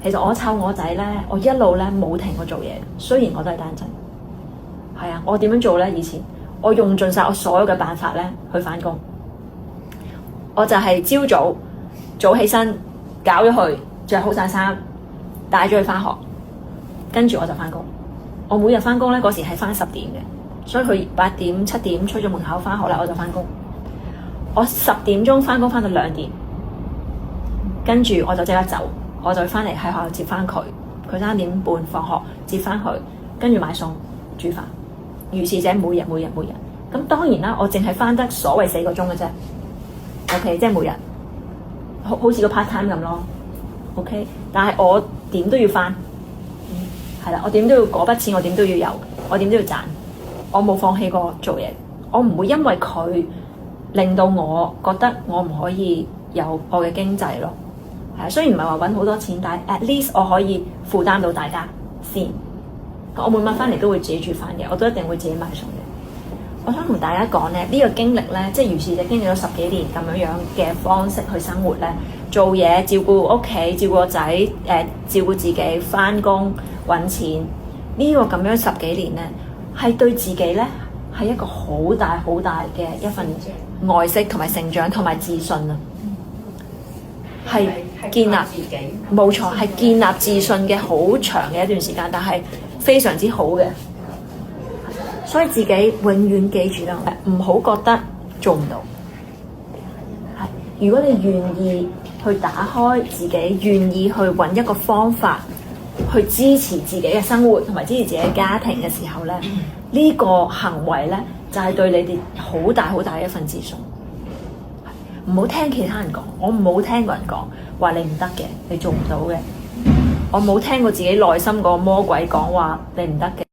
其實我湊我仔咧，我一路咧冇停過做嘢，雖然我都係單親。係啊，我點樣做咧？以前我用盡晒我所有嘅辦法咧去返工。我就係朝早起身，搞咗佢，着好晒衫，帶咗佢返學，跟住我就返工。我每日返工咧嗰時係返10點嘅，所以佢8點7點出咗門口返學啦，我就返工。我10點鐘返工返到2點，跟住我就即刻走，我就翻嚟喺學校接翻佢。佢3點半放學接翻佢，跟住買餸煮飯。如是者每日。咁當然啦，我淨係翻得所謂4個鐘嘅啫。OK， 即係每日好似個 part time 咁咯。OK， 但係我點都要翻，係啦，我點都要嗰筆錢，我點都要有，我點都要賺。我冇放棄過做嘢，我唔會因為佢令到我覺得我唔可以有我嘅經濟咯。係，雖然唔係話揾好多錢，但係 at least 我可以負擔到大家先。我每晚翻嚟都會自己煮飯嘅，我都一定會自己買餸嘅。我想同大家講咧，呢個經歷咧，即係如是者經歷咗10幾年咁樣嘅方式去生活咧，做嘢、照顧屋企、照顧個仔、照顧自己、翻工揾錢，呢個咁樣10幾年咧，係對自己咧係一個好大嘅一份愛惜同埋成長同埋自信啊！係建立自己，冇錯，係建立自信嘅好長嘅一段時間，但係非常之好嘅。所以自己永遠記住啦，唔好覺得做唔到。係，如果你願意去打開自己，願意去揾一個方法去支持自己嘅生活同埋支持自己嘅家庭嘅時候咧，呢個行為咧就係對你哋好大嘅一份自信。唔好聽其他人講，我冇聽過人講話你唔得嘅，你做唔到嘅。我冇聽過自己內心個魔鬼講話你唔得嘅。